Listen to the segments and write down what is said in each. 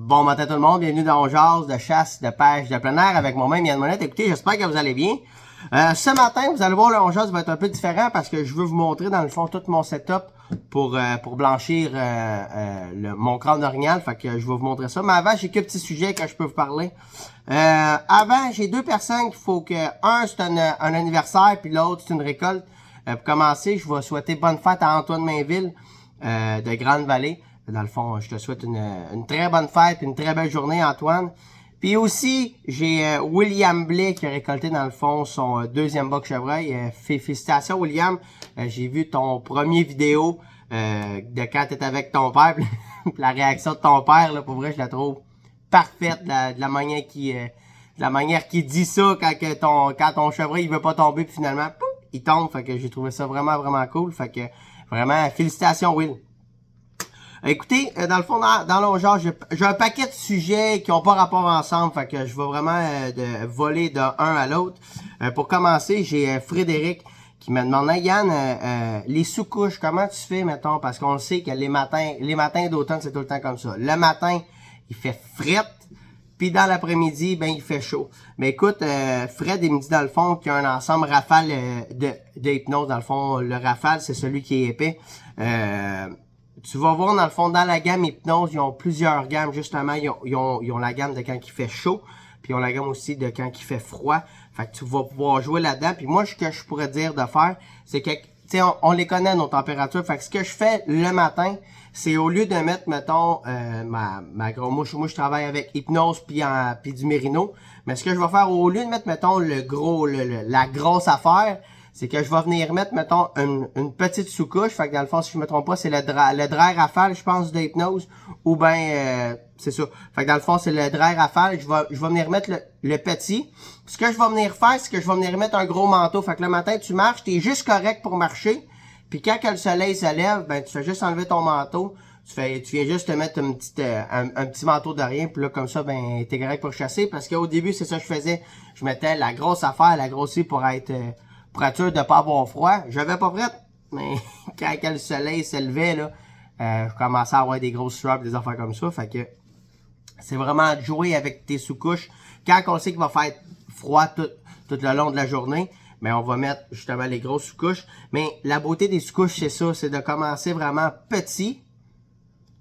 Bon matin tout le monde, bienvenue dans On Jase de chasse, de pêche, de plein air avec moi-même Yann Monette. Écoutez, j'espère que vous allez bien. Ce matin, vous allez voir, le On Jase va être un peu différent parce que je veux vous montrer dans le fond tout mon setup pour blanchir mon crâne orignal. Fait que je vais vous montrer ça. Mais avant, j'ai quelques petits sujets que je peux vous parler. Avant, j'ai deux personnes qu'il faut que... Un, c'est un anniversaire, puis l'autre, c'est une récolte. Pour commencer, je vais souhaiter bonne fête à Antoine Mainville de Grande-Vallée. Dans le fond, je te souhaite une très bonne fête, une très belle journée, Antoine. Puis aussi, j'ai William Blais qui a récolté, dans le fond, son deuxième boc chevreuil. Félicitations, William. J'ai vu ton premier vidéo de quand tu étais avec ton père. Puis la réaction de ton père, là, pour vrai, je la trouve parfaite. De la manière qu'il dit ça quand ton chevreuil il veut pas tomber, puis finalement, pouf, il tombe. Fait que j'ai trouvé ça vraiment, vraiment cool. Fait que, vraiment, félicitations, Will. Écoutez, dans le fond, dans l'ongeur, j'ai un paquet de sujets qui ont pas rapport ensemble, fait que je vais vraiment voler d'un à l'autre. Pour commencer, j'ai Frédéric qui me demandait, Yann, les sous-couches, comment tu fais, mettons, parce qu'on le sait que les matins d'automne, c'est tout le temps comme ça. Le matin, il fait fret, puis dans l'après-midi, ben il fait chaud. Mais écoute, Fred, il me dit dans le fond qu'il y a un ensemble rafale de hypnose. Dans le fond, le rafale, c'est celui qui est épais. Tu vas voir, dans le fond, dans la gamme hypnose, ils ont plusieurs gammes, justement. Ils ont la gamme de quand il fait chaud, puis ils ont la gamme aussi de quand il fait froid. Fait que tu vas pouvoir jouer là-dedans. Puis moi, ce que je pourrais dire de faire, c'est que, tu sais, on les connaît, nos températures. Fait que ce que je fais le matin, c'est au lieu de mettre, mettons, ma grosse mouche, moi, je travaille avec hypnose puis du mérino. Mais ce que je vais faire, au lieu de mettre, mettons, la grosse affaire, c'est que je vais venir mettre, mettons, une petite sous-couche. Fait que dans le fond, si je me trompe pas, c'est le dry rafale, je pense, de hypnose. Ou ben, c'est ça. Fait que dans le fond, c'est le dry rafale. Je vais venir mettre le petit. Ce que je vais venir faire, c'est que je vais venir mettre un gros manteau. Fait que le matin, tu marches, t'es juste correct pour marcher. Puis quand le soleil se lève, ben, tu fais juste enlever ton manteau. Tu viens juste te mettre un petit manteau de rien. Puis là, comme ça, ben, t'es correct pour chasser. Parce qu'au début, c'est ça que je faisais. Je mettais la grosse affaire, la grosse pour être sûr de pas avoir froid. J'avais pas prête, mais quand le soleil se levait, là, je commençais à avoir des grosses straps, des affaires comme ça. Fait que c'est vraiment de jouer avec tes sous-couches. Quand on sait qu'il va faire froid tout le long de la journée, mais on va mettre justement les grosses sous-couches. Mais la beauté des sous-couches, c'est ça, c'est de commencer vraiment petit,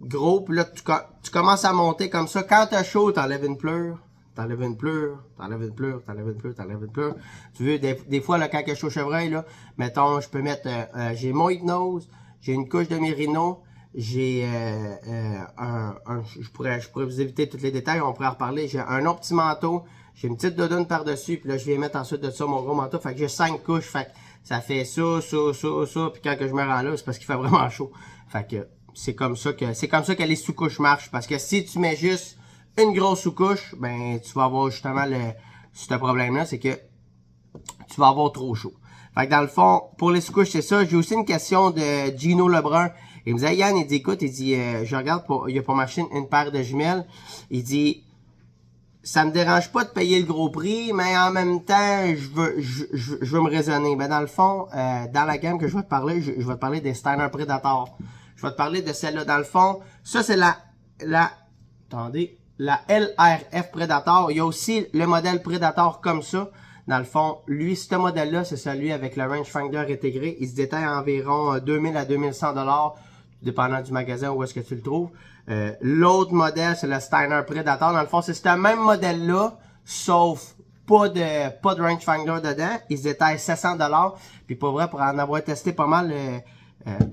gros, puis là, tu commences à monter comme ça. Quand t'as chaud, t'enlèves une pleure. T'enlèves une pleure, t'enlèves une pleure, t'enlèves une pleure, t'enlèves une pleure. Tu veux, des fois, là, quand je suis au chevreuil, là, mettons, je peux mettre, j'ai mon hypnose, j'ai une couche de mérino, j'ai je pourrais vous éviter tous les détails, on pourrait en reparler. J'ai un autre petit manteau, j'ai une petite doudoune par-dessus, puis là, je viens mettre ensuite de ça mon gros manteau. Fait que j'ai 5 couches, fait que ça fait ça, puis quand que je me rends là, c'est parce qu'il fait vraiment chaud. Fait que c'est comme ça que les sous-couches marchent, parce que si tu mets juste une grosse sous-couche, ben tu vas avoir justement ce problème-là, c'est que tu vas avoir trop chaud. Fait que dans le fond, pour les sous-couches, c'est ça. J'ai aussi une question de Gino Lebrun. Il me disait, Yann, il dit, écoute, il dit, je regarde, il a pour m'acheter une paire de jumelles. Il dit, ça me dérange pas de payer le gros prix, mais en même temps, je veux me raisonner. Ben dans le fond, dans la gamme que je vais te parler, je vais te parler des Steiner Predator. Je vais te parler de celle-là. Dans le fond, ça c'est attendez, la LRF Predator. Il y a aussi le modèle Predator comme ça. Dans le fond, lui, ce modèle-là, c'est celui avec le rangefinder intégré. Il se détaille à environ 2000 à 2100 $, dépendant du magasin où est-ce que tu le trouves. L'autre modèle, c'est le Steiner Predator. Dans le fond, c'est ce même modèle-là, sauf pas de rangefinder dedans. Il se détaille 700 $. Puis pour vrai, pour en avoir testé pas mal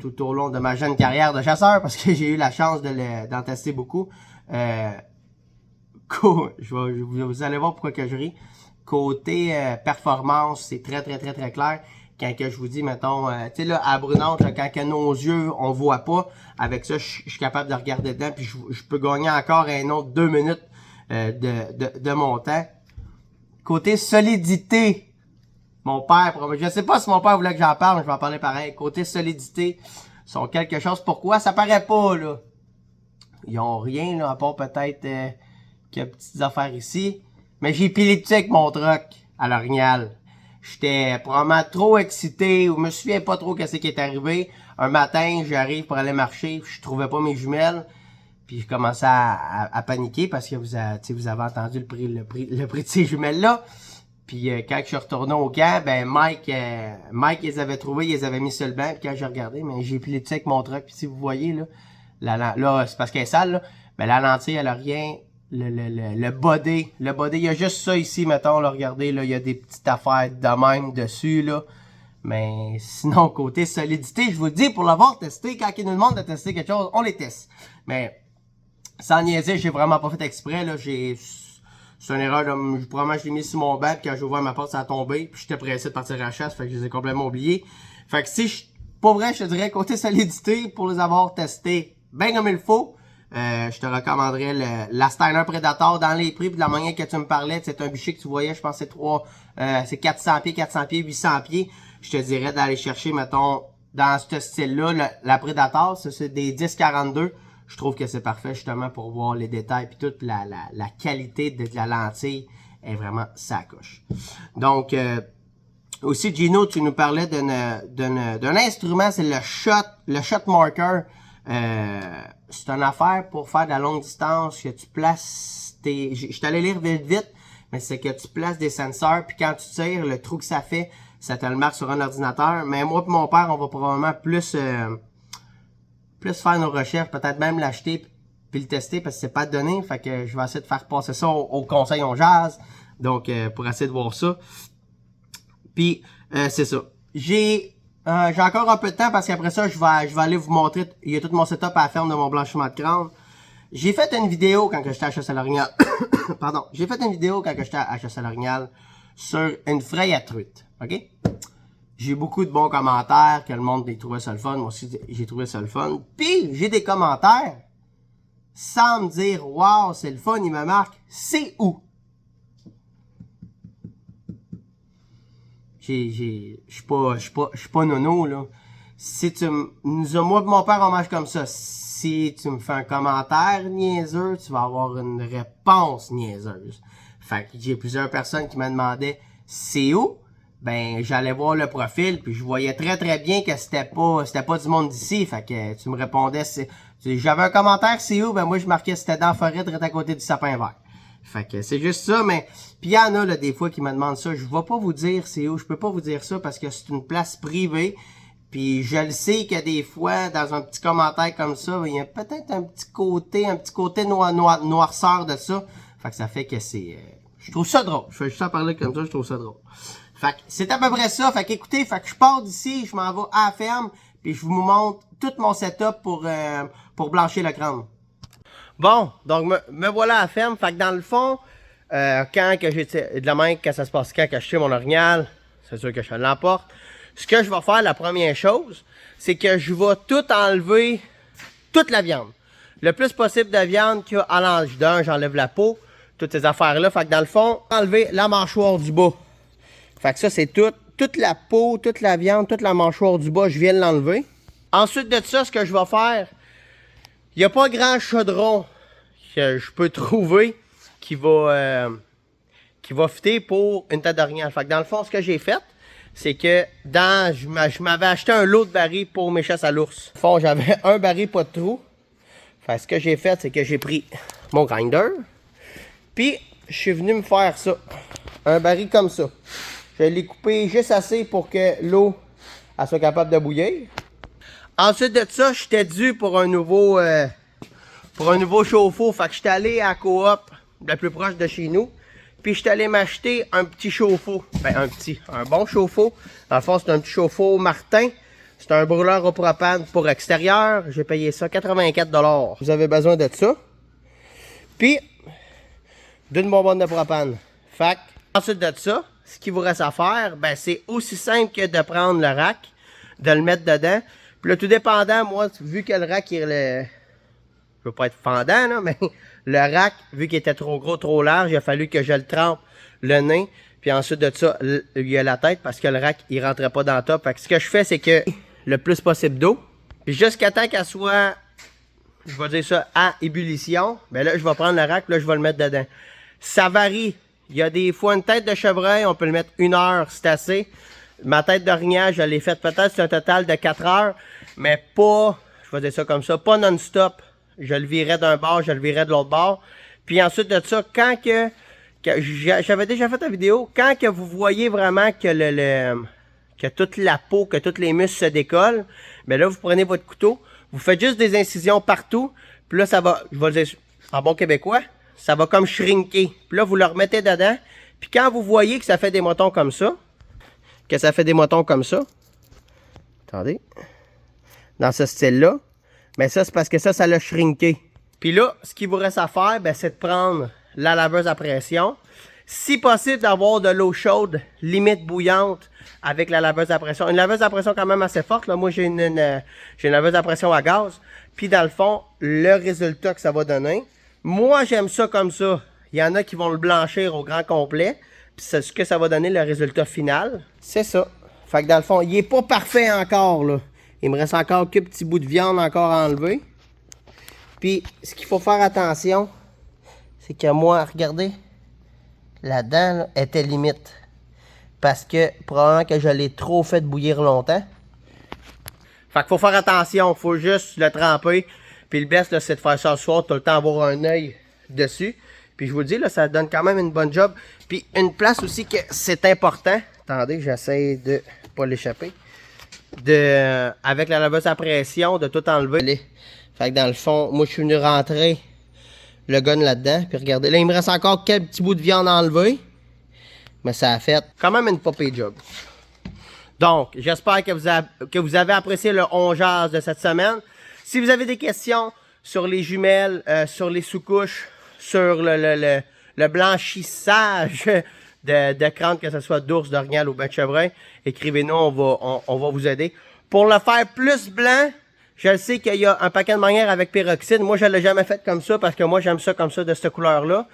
tout au long de ma jeune carrière de chasseur, parce que j'ai eu la chance d'en tester beaucoup. Vous allez voir pourquoi que je ris. Côté performance, c'est très clair. Quand que je vous dis, mettons, tu sais là, à Brunante, là, quand que nos yeux, on voit pas, avec ça, je suis capable de regarder dedans, puis je peux gagner encore un autre 2 minutes de mon temps. Côté solidité, mon père, je sais pas si mon père voulait que j'en parle, mais je vais en parler pareil. Côté solidité, ils sont quelque chose. Pourquoi? Ça paraît pas, là. Ils ont rien, là, à part peut-être quelques petites affaires ici. Mais j'ai pilé dessus avec mon truck à l'Orignal. J'étais probablement trop excité, ou je me souviens pas trop qu'est-ce qui est arrivé. Un matin, j'arrive pour aller marcher, je trouvais pas mes jumelles. Puis je commençais à paniquer parce que vous avez entendu le prix de ces jumelles-là. Puis quand je suis retourné au camp, ben Mike, ils les avait trouvés, ils les avaient mis sur le banc. Puis quand j'ai regardé, mais j'ai plié dessus avec mon truck. Puis si vous voyez, là c'est parce qu'elle est sale, là. Ben la lentille, elle a rien. Le body, il y a juste ça ici, mettons, là, regardez, là, il y a des petites affaires de même dessus, là. Mais sinon, côté solidité, je vous le dis, pour l'avoir testé, quand ils nous demandent de tester quelque chose, on les teste. Mais, sans niaiser, j'ai vraiment pas fait exprès, là, c'est une erreur, probablement je l'ai mis sur mon banc, puis quand j'ai ouvert ma porte, ça a tombé, puis j'étais pressé de partir à la chasse, fait que je les ai complètement oubliés. Fait que si pas vrai, je te dirais, côté solidité, pour les avoir testés bien comme il faut, je te recommanderais la Steiner Predator dans les prix, puis de la manière que tu me parlais, c'est un bûcher que tu voyais, je pense que c'est 400 pieds, 800 pieds. Je te dirais d'aller chercher, mettons, dans ce style-là, la Predator, ça c'est des 10-42. Je trouve que c'est parfait justement pour voir les détails, puis toute la qualité de la lentille est vraiment sacoche. Donc, aussi Gino, tu nous parlais d'un instrument, c'est le shot marker. C'est une affaire pour faire de la longue distance, que tu places tes... Je t'allais lire vite, mais c'est que tu places des senseurs, puis quand tu tires, le trou que ça fait, ça te le marque sur un ordinateur. Mais moi et mon père, on va probablement plus faire nos recherches, peut-être même l'acheter puis le tester, parce que c'est pas donné. Fait que je vais essayer de faire passer ça au conseil on jazz. Donc, pour essayer de voir ça. Puis, c'est ça. J'ai encore un peu de temps parce qu'après ça, je vais aller vous montrer. Il y a tout mon setup à la ferme de mon blanchiment de crâne. J'ai fait une vidéo quand j'étais à Chasse-à-l'Orignal. Pardon. J'ai fait une vidéo quand j'étais à Chasse-à-l'Orignal sur une fraie à truite. OK? J'ai eu beaucoup de bons commentaires, que le monde les trouvait ça le fun. Moi aussi, j'ai trouvé ça le fun. Puis, j'ai des commentaires sans me dire, wow, c'est le fun, il me marque. C'est où? Je suis pas nono, là. Si moi et mon père, on mange comme ça. Si tu me fais un commentaire niaiseux, tu vas avoir une réponse niaiseuse. Fait que j'ai plusieurs personnes qui me demandaient, c'est où? Ben, j'allais voir le profil, puis je voyais très très bien que c'était pas du monde d'ici. Fait que tu me répondais, j'avais un commentaire, c'est où? Ben, moi, je marquais c'était dans la forêt, direct à côté du sapin vert. Fait que c'est juste ça, mais... Puis il y en a, là, des fois, qui me demandent ça. Je vais pas vous dire c'est où. Je peux pas vous dire ça parce que c'est une place privée. Puis je le sais que des fois, dans un petit commentaire comme ça, il y a peut-être un petit côté noirceur de ça. Fait que ça fait que c'est... je trouve ça drôle. Je fais juste en parler comme ça, je trouve ça drôle. Fait que c'est à peu près ça. Fait qu'écoutez, fait que je pars d'ici, je m'en vais à la ferme, puis je vous montre tout mon setup pour blanchir le crâne. Bon, donc me voilà à la ferme. Fait que dans le fond, quand que j'ai de la main que ça se passe, quand que je tire mon orignal, c'est sûr que je l'emporte. Ce que je vais faire, la première chose, c'est que je vais tout enlever, toute la viande. Le plus possible de viande qu'il y a à l'âge d'un, j'enlève la peau, toutes ces affaires-là. Fait que dans le fond, enlever la mâchoire du bas. Fait que ça, c'est toute la peau, toute la viande, toute la mâchoire du bas, je viens de l'enlever. Ensuite de ça, ce que je vais faire, il n'y a pas grand chaudron que je peux trouver qui va fitter pour une tête d'orignal. Fait que dans le fond, ce que j'ai fait, c'est que je m'avais acheté un lot de barils pour mes chasses à l'ours. Au fond, j'avais un baril pas de trou. Fait que ce que j'ai fait, c'est que j'ai pris mon grinder. Puis, je suis venu me faire ça. Un baril comme ça. Je l'ai coupé juste assez pour que l'eau soit capable de bouillir. Ensuite de ça, j'étais dû pour un nouveau chauffe-eau. Fait que j'étais allé à la coop la plus proche de chez nous. Puis j'étais allé m'acheter un petit chauffe-eau. Ben un bon chauffe-eau. Dans le fond, c'est un petit chauffe-eau Martin. C'est un brûleur au propane pour extérieur. J'ai payé ça 84 $. Vous avez besoin de ça. Puis, d'une bonbonne de propane. Fait que, ensuite de ça, ce qu'il vous reste à faire, ben c'est aussi simple que de prendre le rack, de le mettre dedans. Puis là, tout dépendant, moi, vu que le rack, je veux pas être fendant, là, mais le rack, vu qu'il était trop gros, trop large, il a fallu que je le trempe le nez. Puis ensuite de ça, il y a la tête parce que le rack, il rentrait pas dans le top. Fait que ce que je fais, c'est que le plus possible d'eau. Puis jusqu'à temps qu'elle soit, je vais dire ça, à ébullition, ben là, je vais prendre le rack, là, je vais le mettre dedans. Ça varie. Il y a des fois une tête de chevreuil, on peut le mettre 1 heure, c'est assez. Ma tête d'orignal, je l'ai faite peut-être sur un total de 4 heures, mais pas, je vais dire ça comme ça, pas non-stop je le virais d'un bord, je le virais de l'autre bord. Puis ensuite de ça, quand que j'avais déjà fait la vidéo, quand que vous voyez vraiment que que toute la peau, que tous les muscles se décollent, ben là, vous prenez votre couteau, vous faites juste des incisions partout, puis là, ça va, je vais le dire en bon québécois, ça va comme shrinker. Puis là, vous le remettez dedans, puis quand vous voyez que ça fait des motons comme ça, attendez, dans ce style-là, ben ça, c'est parce que ça l'a shrinké. Puis là, ce qu'il vous reste à faire, ben, c'est de prendre la laveuse à pression. Si possible, d'avoir de l'eau chaude, limite bouillante, avec la laveuse à pression. Une laveuse à pression quand même assez forte. Là. Moi, j'ai une laveuse à pression à gaz. Puis dans le fond, le résultat que ça va donner, moi, j'aime ça comme ça. Il y en a qui vont le blanchir au grand complet. Puis c'est ce que ça va donner, le résultat final. C'est ça. Fait que dans le fond, il n'est pas parfait encore, là. Il me reste encore quelques petits bouts de viande encore à enlever. Puis, ce qu'il faut faire attention, c'est que moi, regardez, la dent là, était limite. Parce que probablement que je l'ai trop fait bouillir longtemps. Fait qu'il faut faire attention, il faut juste le tremper. Puis le best, c'est de faire ça le soir, tout le temps avoir un œil dessus. Puis je vous le dis, là, ça donne quand même une bonne job. Puis une place aussi que c'est important. Attendez, j'essaie de pas l'échapper. Avec la laveuse à pression, de tout enlever. Fait que dans le fond, moi je suis venu rentrer le gun là-dedans. Puis regardez, là il me reste encore quelques petits bouts de viande à enlever. Mais ça a fait quand même une popée job. Donc, j'espère que vous avez apprécié le On Jase de cette semaine. Si vous avez des questions sur les jumelles, sur les sous-couches, sur le blanchissage de crâne, que ce soit d'ours, d'orignal ou ben de chevreuil, écrivez-nous, on va vous aider. Pour le faire plus blanc, je sais qu'il y a un paquet de manières avec peroxyde. Moi, je ne l'ai jamais fait comme ça parce que moi, j'aime ça comme ça, de cette couleur-là.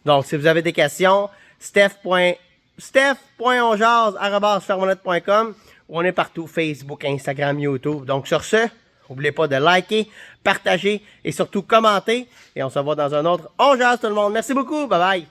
Donc, si vous avez des questions, steph.onjase@fermonette.com. On est partout, Facebook, Instagram, YouTube. Donc, sur ce, n'oubliez pas de liker, partager et surtout commenter. Et on se voit dans un autre On Jase tout le monde. Merci beaucoup. Bye bye.